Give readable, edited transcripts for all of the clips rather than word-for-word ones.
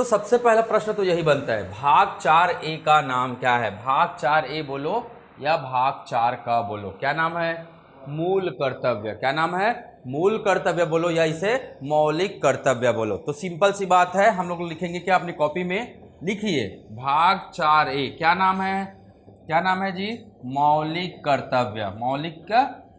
सबसे पहला प्रश्न तो यही बनता है, भाग 4a का नाम क्या है? भाग 4a बोलो या भाग 4 का बोलो, क्या नाम है? मूल कर्तव्य। क्या नाम है? मूल कर्तव्य बोलो या इसे मौलिक कर्तव्य बोलो। तो सिंपल सी बात है, हम लोग लिखेंगे क्या अपनी कॉपी में? लिखिए भाग 4a, क्या नाम है? क्या नाम है जी? मौलिक कर्तव्य। मौलिक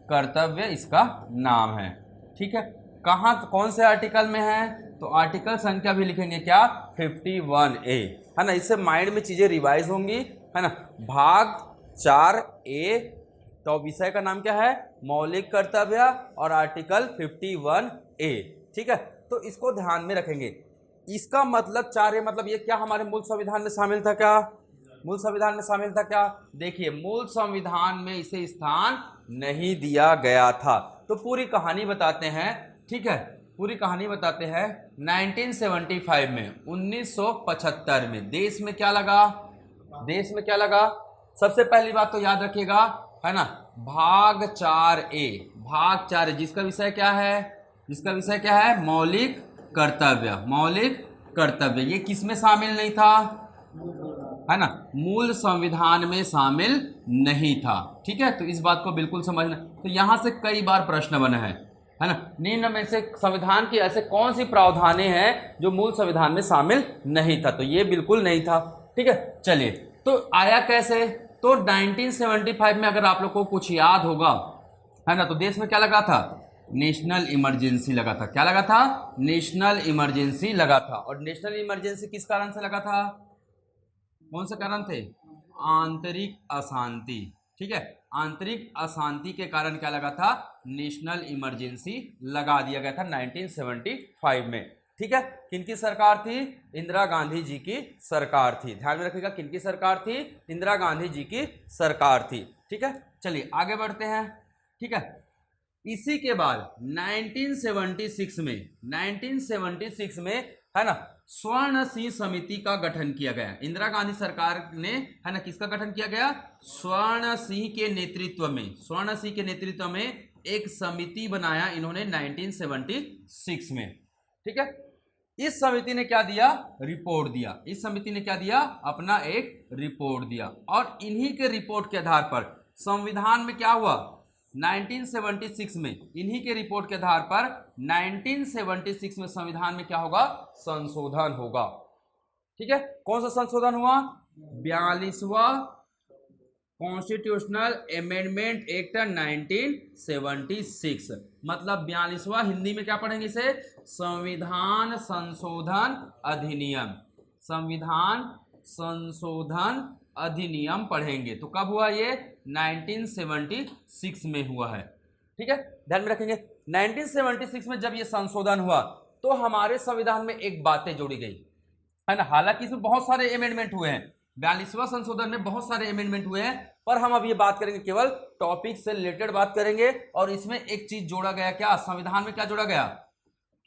कर्तव्य इसका नाम है। ठीक है, कहाँ कौन से आर्टिकल में है? तो आर्टिकल संख्या भी लिखेंगे क्या? 51A, है ना। इससे माइंड में चीजें रिवाइज होंगी, है ना। भाग 4A, तो विषय का नाम क्या है? मौलिक कर्तव्य, और आर्टिकल 51A। ठीक है, तो इसको ध्यान में रखेंगे। इसका मतलब 4A मतलब ये क्या हमारे मूल संविधान में शामिल था क्या? मूल संविधान में शामिल था क्या? देखिए, मूल संविधान में इसे स्थान नहीं दिया गया था। तो पूरी कहानी बताते हैं, ठीक है, पूरी कहानी बताते हैं। 1975 में, 1975 में देश में क्या लगा? देश में क्या लगा? सबसे पहली बात तो याद रखिएगा, है ना, भाग 4A। भाग 4A जिसका विषय क्या है? जिसका विषय क्या है? मौलिक कर्तव्य। मौलिक कर्तव्य ये किस में शामिल नहीं था? है ना, मूल संविधान में शामिल नहीं था। ठीक है, तो इस बात को बिल्कुल समझना। तो यहां से कई बार प्रश्न बना है ना। निम्न में से संविधान की ऐसे कौन सी प्रावधानें हैं जो मूल संविधान में शामिल नहीं था? तो ये बिल्कुल नहीं था। ठीक है, चलिए, तो आया कैसे? तो 1975 में अगर आप लोग को कुछ याद होगा, है ना, तो देश में क्या लगा था? नेशनल इमरजेंसी लगा था। क्या लगा था? नेशनल इमरजेंसी लगा था। और नेशनल इमरजेंसी किस कारण से लगा था? कौन से कारण थे? आंतरिक अशांति। ठीक है, आंतरिक अशांति के कारण क्या लगा था? नेशनल इमरजेंसी लगा दिया गया था 1975 में। ठीक है, किनकी सरकार थी? इंदिरा गांधी जी की सरकार थी। ध्यान में रखिएगा, किनकी सरकार थी? इंदिरा गांधी जी की सरकार थी। ठीक है, चलिए आगे बढ़ते हैं। ठीक है, इसी के बाद 1976 में, है ना, स्वर्ण सिंह समिति का गठन किया गया। इंदिरा गांधी सरकार ने, है ना, किसका गठन किया गया? स्वर्ण सिंह के नेतृत्व में। स्वर्ण सिंह के नेतृत्व में एक समिति बनाया इन्होंने 1976 में। ठीक है, इस समिति ने क्या दिया? रिपोर्ट दिया। इस समिति ने क्या दिया? अपना एक रिपोर्ट दिया। और इन्हीं के रिपोर्ट के आधार पर संविधान में क्या हुआ? 1976 में, इन्हीं के रिपोर्ट के आधार पर 1976 में संविधान में क्या होगा? संशोधन होगा। ठीक है, कौन सा संशोधन हुआ? 42वां कॉन्स्टिट्यूशनल अमेंडमेंट एक्ट 1976। मतलब 42वां, हिंदी में क्या पढ़ेंगे इसे? संविधान संशोधन अधिनियम। संविधान संशोधन अधिनियम पढ़ेंगे। तो कब हुआ ये? 1976 में हुआ है। ठीक है, ध्यान में रखेंगे। 1976 में जब ये संशोधन हुआ तो हमारे संविधान में एक बातें जोड़ी गई, है ना। हालांकि इसमें बहुत सारे अमेंडमेंट हुए हैं, 42वां संशोधन में बहुत सारे अमेंडमेंट हुए हैं, पर हम अब ये बात करेंगे, केवल टॉपिक से रिलेटेड बात करेंगे। और इसमें एक चीज जोड़ा गया, क्या संविधान में क्या जोड़ा गया?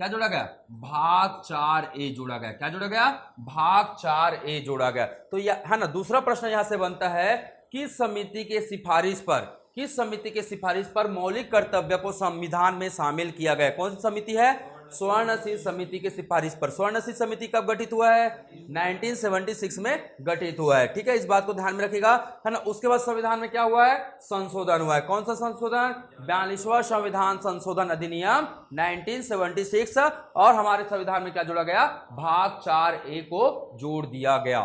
क्या जोड़ा गया? भाग 4A जोड़ा गया। क्या जोड़ा गया? भाग 4A जोड़ा गया। तो यह, है ना, दूसरा प्रश्न यहां से बनता है, किस समिति के सिफारिश पर, किस समिति के सिफारिश पर मौलिक कर्तव्य को संविधान में शामिल किया गया? कौन सी समिति है? स्वर्ण सिंह समिति के सिफारिश पर। स्वर्ण सिंह समिति कब गठित हुआ है? 1976 में गठित हुआ है। ठीक है, इस बात को ध्यान में रखिएगा, है ना। उसके बाद संविधान में क्या हुआ है? संशोधन हुआ है। कौन सा संशोधन? 42वां संविधान संशोधन अधिनियम 1976। और हमारे संविधान में क्या जोड़ा गया? भाग 4A को जोड़ दिया गया।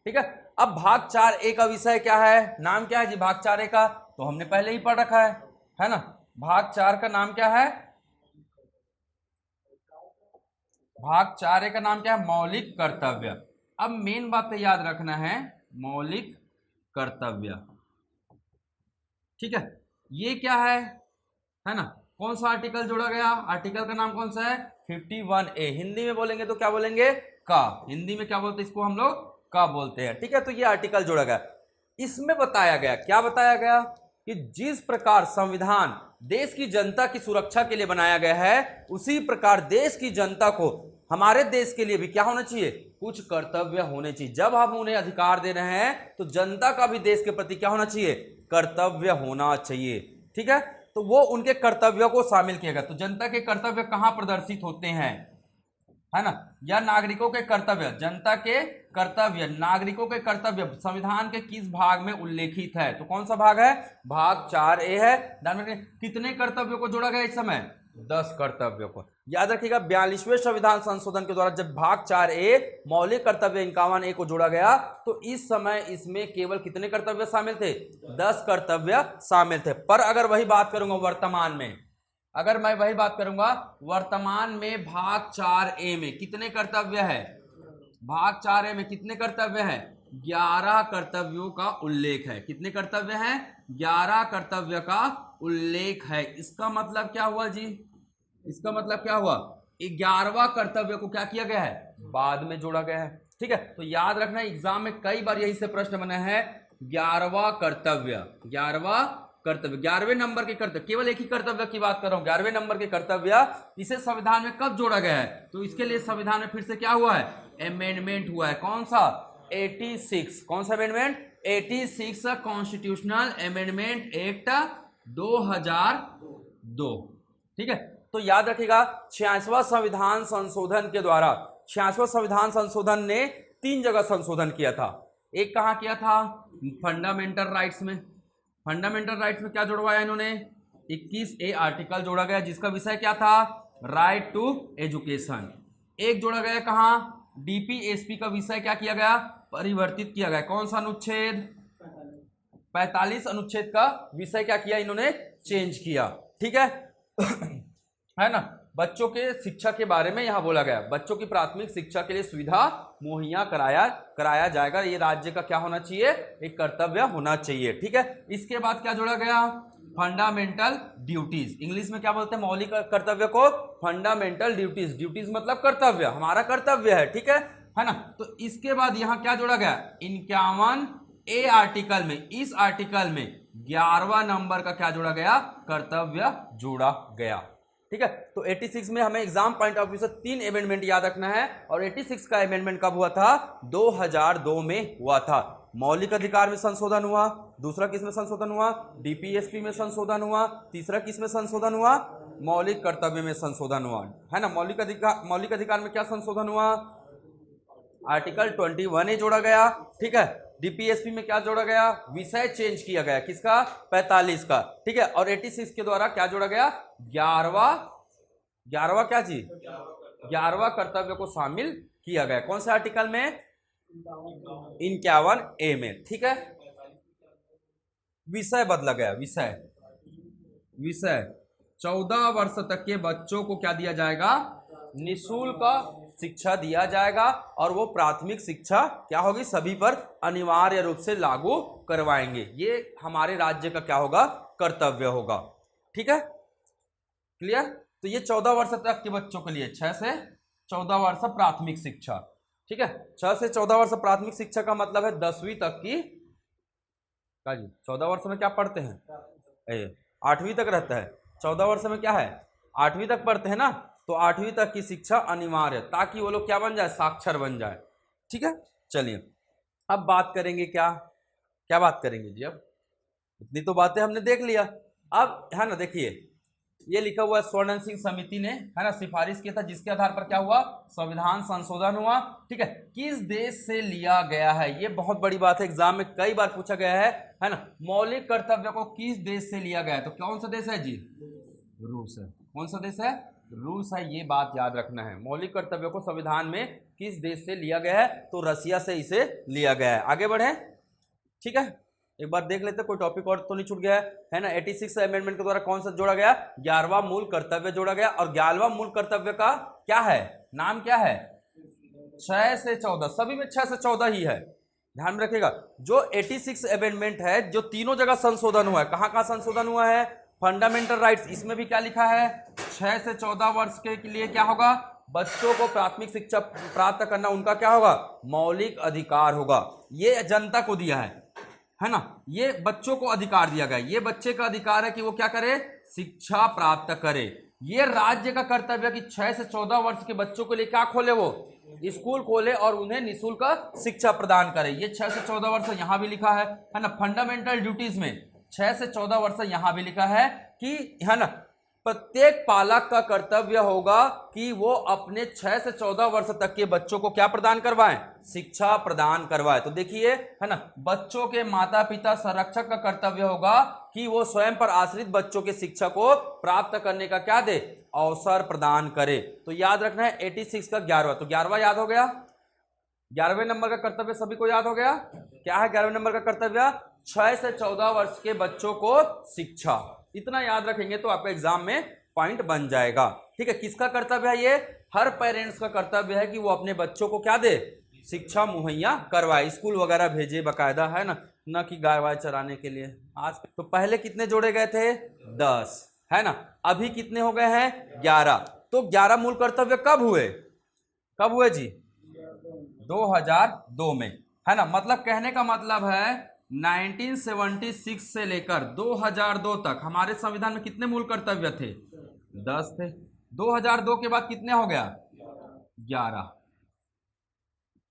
ठीक है, अब भाग 4A का विषय क्या है? नाम क्या है जी भाग 4A का? तो हमने पहले ही पढ़ रखा है ना। भाग 4 का नाम क्या है? भाग 4A का नाम क्या है? मौलिक कर्तव्य। अब मेन बात याद रखना है, मौलिक कर्तव्य। ठीक है, ये क्या है ना, कौन सा आर्टिकल जोड़ा गया? आर्टिकल का नाम कौन सा है? 51A। हिंदी में बोलेंगे तो क्या बोलेंगे? का। हिंदी में क्या बोलते हैं इसको हम लोग? का बोलते हैं। ठीक है, तो ये आर्टिकल जोड़ा गया। इसमें बताया गया, क्या बताया गया? कि जिस प्रकार संविधान देश की जनता की सुरक्षा के लिए बनाया गया है, उसी प्रकार देश की जनता को, हमारे देश के लिए भी क्या होना चाहिए? कुछ कर्तव्य होने चाहिए। जब हम उन्हें अधिकार दे रहे हैं तो जनता का भी देश के प्रति क्या होना चाहिए? कर्तव्य होना चाहिए। ठीक है, तो वो उनके कर्तव्यों को शामिल किया गया। तो जनता के कर्तव्य कहां प्रदर्शित होते हैं? है ना, या नागरिकों के कर्तव्य, जनता के कर्तव्य, नागरिकों के कर्तव्य संविधान के किस भाग में उल्लेखित है? तो कौन सा भाग है? भाग 4A है। ध्यान रखिए कितने कर्तव्यों को जोड़ा गया इस समय? 10 कर्तव्यों को। याद रखिएगा 42वें संविधान संशोधन के द्वारा जब भाग 4A मौलिक कर्तव्य 51A को जोड़ा गया तो इस समय इसमें केवल कितने कर्तव्य शामिल थे? 10 कर्तव्य शामिल थे। पर अगर वही बात करूंगा वर्तमान में, अगर मैं वही बात करूंगा वर्तमान में भाग 4A में कितने कर्तव्य है? भाग 4A में कितने कर्तव्य है? 11 कर्तव्यों का उल्लेख है। कितने कर्तव्य हैं? 11 कर्तव्य का उल्लेख है। इसका मतलब क्या हुआ जी? इसका मतलब क्या हुआ? 11वां कर्तव्य को क्या किया गया है? बाद में जोड़ा गया है। ठीक है, तो याद रखना एग्जाम में कई बार यही से प्रश्न बने हैं। 11वां कर्तव्य, 11वां कर्तव्य, 11वें नंबर के कर्तव्य, केवल एक ही कर्तव्य की बात कर रहा हूं, 11वें नंबर के कर्तव्य, इसे संविधान में कब जोड़ा गया है? तो इसके लिए संविधान में फिर से क्या हुआ है? अमेंडमेंट हुआ है। कौन सा? 86। कौन सा अमेंडमेंट? 86 constitutional amendment act 2002। ठीक है, तो याद रखिएगा 86वां संविधान संशोधन के द्वारा, 86वां संविधान संशोधन ने 3 जगह संशोधन किया था। एक कहां किया था? फंडामेंटल राइट्स में। फंडामेंटल राइट्स में क्या जोड़वाया इन्होंने? 21A आर्टिकल जोड़ा गया जिसका विषय क्या था? Right to education. एक जोड़ा गया कहां? DPSP का विषय क्या किया गया? परिवर्तित किया गया। कौन सा अनुच्छेद? 45 अनुच्छेद का विषय क्या किया इन्होंने? चेंज किया। ठीक है है ना, बच्चों के शिक्षा के बारे में यहां बोला गया, बच्चों की प्राथमिक शिक्षा के लिए सुविधा मुहैया कराया जाएगा। ये राज्य का क्या होना चाहिए? एक कर्तव्य होना चाहिए। ठीक है, इसके बाद क्या जोड़ा गया? Fundamental duties. इंग्लिश में क्या बोलते हैं मौलिक कर्तव्य को? Fundamental duties. ड्यूटीज मतलब कर्तव्य, हमारा कर्तव्य है। ठीक है ना, तो इसके बाद यहां क्या जोड़ा गया? 51A आर्टिकल में, इस आर्टिकल में 11वां नंबर का क्या जोड़ा गया? कर्तव्य जोड़ा गया। ठीक है, तो 86 में हमें एग्जाम पॉइंट ऑफ व्यू से 3 अमेंडमेंट याद रखना है। और 86 का अमेंडमेंट कब हुआ था? 2002 में हुआ था। मौलिक अधिकार में संशोधन हुआ, दूसरा किस में संशोधन हुआ? DPSP में संशोधन हुआ, तीसरा किस में संशोधन हुआ? मौलिक कर्तव्य में संशोधन हुआ, है ना। मौलिक अधिकार में क्या संशोधन हुआ? आर्टिकल 21A जोड़ा गया। ठीक है, DPSP में क्या जोड़ा गया? विषय चेंज किया गया, किसका? 45 का। ठीक है, और 86 के द्वारा क्या जोड़ा गया? 11वां क्या चीज? 11वां कर्तव्य को शामिल किया गया। कौन से आर्टिकल में? 51A में। ठीक है, विषय बदला गया। विषय 14 वर्ष तक के बच्चों को क्या दिया जाएगा? निःशुल्क शिक्षा दिया जाएगा और वो प्राथमिक शिक्षा क्या होगी? सभी पर अनिवार्य रूप से लागू करवाएंगे। ये हमारे राज्य का क्या होगा? कर्तव्य होगा। ठीक है, क्लियर? तो ये 14 वर्ष तक के बच्चों के लिए 6 से 14 वर्ष प्राथमिक शिक्षा। ठीक है, 6 से 14 वर्ष प्राथमिक शिक्षा का मतलब है 10वीं तक की का जी। 14 वर्ष में क्या पढ़ते हैं? 8वीं तक रहता है। 14 वर्ष में क्या है? 8वीं तक पढ़ते हैं ना, तो 8वीं तक की शिक्षा अनिवार्य, ताकि वो लोग क्या बन जाए? साक्षर बन जाए। ठीक है, चलिए अब बात करेंगे क्या बात करेंगे जी? अब इतनी तो बातें हमने देख लिया। अब है ना, देखिए ये लिखा हुआ स्वर्ण सिंह समिति ने, है ना, सिफारिश किया था, जिसके आधार पर क्या हुआ? संविधान संशोधन हुआ। ठीक है, किस देश से लिया गया है? ये बहुत बड़ी बात है, एग्जाम में कई बार पूछा गया है ना। मौलिक कर्तव्य को किस देश से लिया गया है? तो कौन सा देश है जी? रूस है। कौन सा देश है? रूस है। ये बात याद रखना है। मौलिक कर्तव्य को संविधान में किस देश से लिया गया है? तो रसिया से इसे लिया गया है। आगे बढ़े। ठीक है, एक बार देख लेते, कोई टॉपिक और तो नहीं छूट गया है ना। 86 अमेंडमेंट के द्वारा कौन सा जोड़ा गया? 11वां मूल कर्तव्य जोड़ा गया। और 11वां मूल कर्तव्य का क्या है? नाम क्या है? 6 से 14। सभी में 6 से 14 ही है, ध्यान में रखिएगा। जो 86 अमेंडमेंट है, जो तीनों जगह संशोधन हुआ है, कहां संशोधन हुआ है? Fundamental rights. इसमें भी क्या लिखा है? 6 से 14 वर्ष के लिए क्या होगा? बच्चों को प्राथमिक शिक्षा प्राप्त करना उनका क्या होगा? मौलिक अधिकार होगा। ये जनता को दिया है ना, ये बच्चों को अधिकार दिया गया। ये बच्चे का अधिकार है कि वो क्या करे? शिक्षा प्राप्त करे। ये राज्य का कर्तव्य है कि 6 से 14 वर्ष के बच्चों के लिए क्या खोले? वो स्कूल खोले और उन्हें निःशुल्क शिक्षा प्रदान करे। ये 6 से 14 वर्ष यहां भी लिखा है ना। फंडामेंटल ड्यूटीज में 6 से 14 वर्ष यहां भी लिखा है कि, है ना, प्रत्येक पालक का कर्तव्य होगा कि वो अपने 6 से 14 वर्ष तक के बच्चों को क्या प्रदान करवाएं, शिक्षा प्रदान करवाएं। तो देखिए है ना, बच्चों के माता पिता संरक्षक का कर्तव्य होगा कि वो स्वयं पर आश्रित बच्चों की शिक्षा को प्राप्त करने का क्या दे, अवसर प्रदान करे। तो याद रखना है 86 का 11वां, तो 11वां याद हो गया। 11वें नंबर का कर्तव्य सभी को याद हो गया। क्या है 11वें नंबर का कर्तव्य? 6 से 14 वर्ष के बच्चों को शिक्षा। इतना याद रखेंगे तो आपका एग्जाम में पॉइंट बन जाएगा। ठीक है, किसका कर्तव्य है ये? हर पेरेंट्स का कर्तव्य है कि वो अपने बच्चों को क्या दे, शिक्षा मुहैया करवाए, स्कूल वगैरह भेजे बकायदा, है ना, न कि गाय वाय चराने के लिए। आज तो पहले कितने जोड़े गए थे? 10, है ना। अभी कितने हो गए हैं? 11। तो 11 मूल कर्तव्य कब हुए? कब हुए जी? 2002 में, है ना। मतलब कहने का मतलब है 1976 से लेकर 2002 तक हमारे संविधान में कितने मूल कर्तव्य थे? 10 थे। 2002 के बाद कितने हो गया? 11।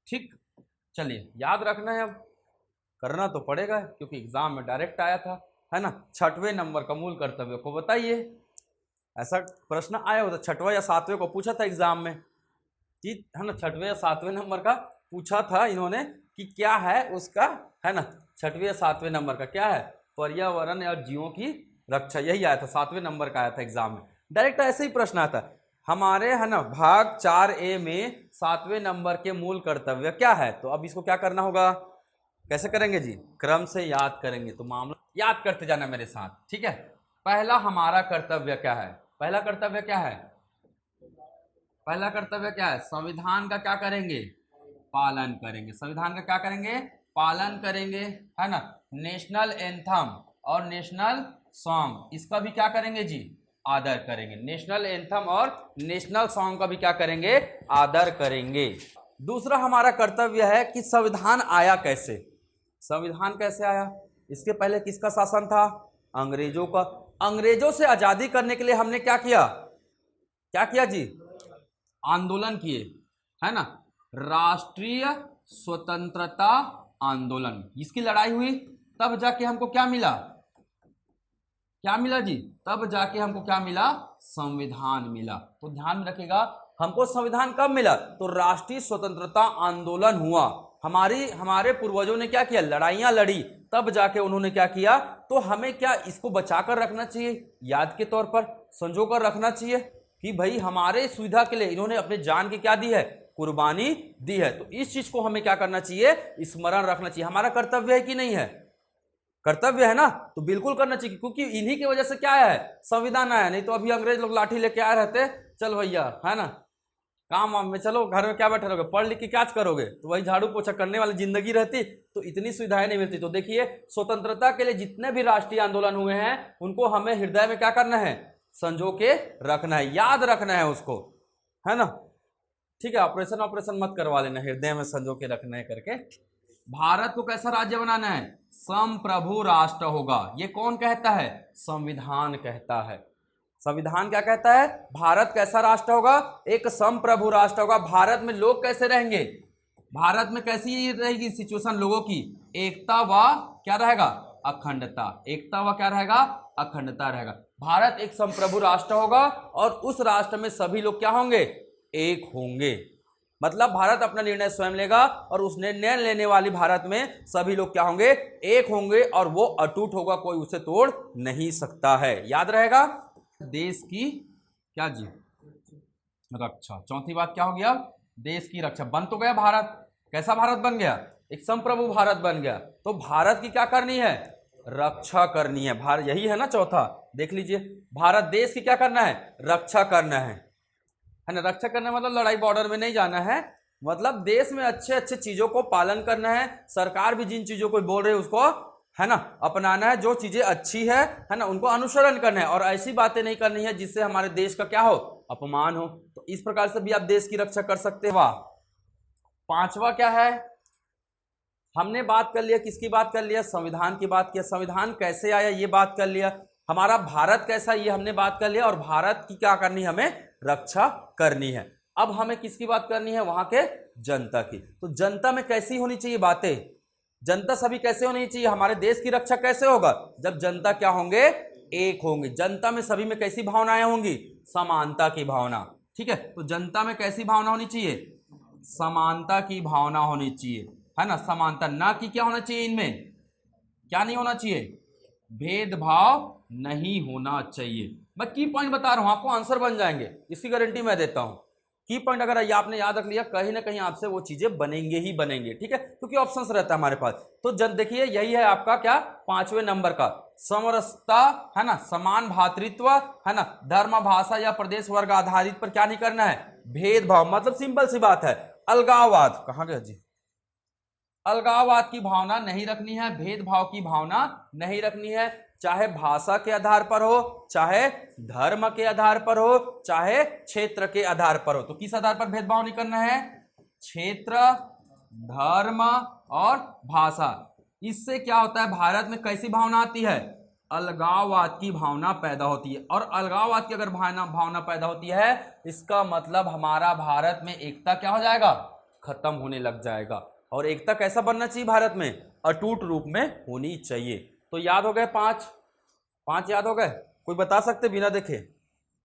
ठीक, चलिए याद रखना है, अब करना तो पड़ेगा क्योंकि एग्जाम में डायरेक्ट आया था, है ना। 6वें नंबर का मूल कर्तव्य को बताइए। ऐसा प्रश्न आया होता 6वें या 7वें को पूछा था एग्जाम में, ठीक है ना। 6वें या 7वें नंबर का पूछा था इन्होंने कि क्या है उसका, है ना। 6वें या 7वें नंबर का क्या है? पर्यावरण और जीवों की रक्षा, यही आया था। 7वें नंबर का आया था एग्जाम में, डायरेक्ट ऐसे ही प्रश्न आता है हमारे, है ना। भाग 4A में 7वें नंबर के मूल कर्तव्य क्या है? तो अब इसको क्या करना होगा, कैसे करेंगे जी? क्रम से याद करेंगे। तो मामला याद करते जाना मेरे साथ, ठीक है। पहला हमारा कर्तव्य क्या है? पहला कर्तव्य क्या है? पहला कर्तव्य क्या है? संविधान का क्या करेंगे? पालन करेंगे। संविधान का क्या करेंगे? पालन करेंगे, है ना। नेशनल एंथम और नेशनल सॉन्ग, इसका भी क्या करेंगे जी? आदर करेंगे। नेशनल एंथम और नेशनल सॉन्ग का भी क्या करेंगे? आदर करेंगे। दूसरा हमारा कर्तव्य है कि संविधान आया कैसे? संविधान कैसे आया? इसके पहले किसका शासन था? अंग्रेजों का। अंग्रेजों से आजादी करने के लिए हमने क्या किया? क्या किया जी? आंदोलन किए, है ना। राष्ट्रीय स्वतंत्रता आंदोलन, इसकी लड़ाई हुई, तब जाके हमको क्या मिला? क्या मिला जी? तब जाके हमको क्या मिला? संविधान मिला। तो ध्यान में रखिएगा, हमको संविधान कब मिला? तो राष्ट्रीय स्वतंत्रता आंदोलन हुआ, हमारे पूर्वजों ने क्या किया? लड़ाइयां लड़ी, तब जाके उन्होंने क्या किया। तो हमें क्या इसको बचाकर रखना चाहिए, याद के तौर पर संजो कर रखना चाहिए कि भाई हमारे सुविधा के लिए इन्होंने अपने जान की क्या दी है? कुर्बानी दी है। तो इस चीज को हमें क्या करना चाहिए? स्मरण रखना चाहिए। हमारा कर्तव्य है कि नहीं है? कर्तव्य है ना, तो बिल्कुल करना चाहिए, क्योंकि इन्हीं की वजह से क्या है? संविधान आया। नहीं तो अभी अंग्रेज लोग लाठी लेके आए रहते, चल भैया, है ना, काम वाम में चलो, घर में क्या बैठे रहोगे, पढ़ लिख के क्या करोगे, तो वही झाड़ू पोछा करने वाली जिंदगी रहती, तो इतनी सुविधाएं नहीं मिलती। तो देखिए, स्वतंत्रता के लिए जितने भी राष्ट्रीय आंदोलन हुए हैं उनको हमें हृदय में क्या करना है? संजो के रखना है, याद रखना है उसको, है ना। ठीक है, ऑपरेशन मत करवा लेना, हृदय में संजो के रखना है करके। भारत को कैसा राज्य बनाना है? संप्रभु राष्ट्र होगा। ये कौन कहता है? संविधान कहता है। संविधान क्या कहता है? भारत कैसा राष्ट्र होगा? एक संप्रभु राष्ट्र होगा। भारत में लोग कैसे रहेंगे? भारत में कैसी रहेगी सिचुएशन लोगों की? एकता व क्या रहेगा? अखंडता। एकता व क्या रहेगा? अखंडता रहेगा। भारत एक संप्रभु राष्ट्र होगा और उस राष्ट्र में सभी लोग क्या होंगे? एक होंगे। मतलब भारत अपना निर्णय स्वयं लेगा और उस निर्णय लेने वाली भारत में सभी लोग क्या होंगे? एक होंगे, और वो अटूट होगा, कोई उसे तोड़ नहीं सकता है। याद रहेगा। देश की क्या जी? रक्षा। चौथी बात क्या हो गया? देश की रक्षा। बन तो गया भारत। कैसा भारत बन गया? एक संप्रभु भारत बन गया। तो भारत की क्या करनी है? रक्षा करनी है। भारत, यही है ना चौथा, देख लीजिए, भारत देश की क्या करना है? रक्षा करना है ना। रक्षा करना मतलब लड़ाई बॉर्डर में नहीं जाना है, मतलब देश में अच्छे अच्छे चीजों को पालन करना है। सरकार भी जिन चीजों को बोल रही है उसको, है ना, अपनाना है। जो चीजें अच्छी है ना, उनको अनुसरण करना है, और ऐसी बातें नहीं करनी है जिससे हमारे देश का क्या हो? अपमान हो। तो इस प्रकार से भी आप देश की रक्षा कर सकते हैं। वाह। पांचवा क्या है? हमने बात कर लिया, किसकी बात कर लिया? संविधान की बात किया। संविधान कैसे आया ये बात कर लिया। हमारा भारत कैसा ये हमने बात कर लिया, और भारत की क्या करनी है? हमें रक्षा करनी है। अब हमें किसकी बात करनी है? वहां के जनता की। तो जनता में कैसी होनी चाहिए बातें? जनता सभी कैसे होनी चाहिए? हमारे देश की रक्षा कैसे होगा? जब जनता क्या होंगे? एक होंगे। जनता में सभी में कैसी भावनाएं होंगी? समानता की भावना। ठीक है, तो जनता में कैसी भावना होनी चाहिए? समानता की भावना होनी चाहिए, है ना, समानता। ना कि क्या होना चाहिए इनमें? क्या नहीं होना चाहिए? भेदभाव नहीं होना चाहिए। मैं की पॉइंट बता रहा हूं, आपको आंसर बन जाएंगे, इसकी गारंटी मैं देता हूं। की पॉइंट अगर ये आपने याद रख लिया, कहीं ना कहीं आपसे वो चीजें बनेंगे ही बनेंगे। ठीक है, क्योंकि ऑप्शंस रहता है हमारे पास। तो जब देखिए यही है आपका क्या, 5वें नंबर का, समरसता, है ना, समान भातृत्व, है ना, धर्म भाषा या प्रदेश वर्ग आधारित पर क्या नहीं करना है? भेदभाव। मतलब सिंपल सी बात है, अलगाववाद, कहां गया जी, अलगाववाद की भावना नहीं रखनी है, भेदभाव की भावना नहीं रखनी है, चाहे भाषा के आधार पर हो, चाहे धर्म के आधार पर हो, चाहे क्षेत्र के आधार पर हो। तो किस आधार पर भेदभाव नहीं करना है? क्षेत्र, धर्म और भाषा। इससे क्या होता है, भारत में कैसी भावना आती है? अलगाववाद की भावना पैदा होती है। और अलगाववाद की अगर भावना पैदा होती है, इसका मतलब हमारा भारत में एकता क्या हो जाएगा? खत्म होने लग जाएगा। और एकता कैसा बनना चाहिए भारत में? अटूट रूप में होनी चाहिए। तो याद हो गए 5 याद हो गए? कोई बता सकते बिना देखे?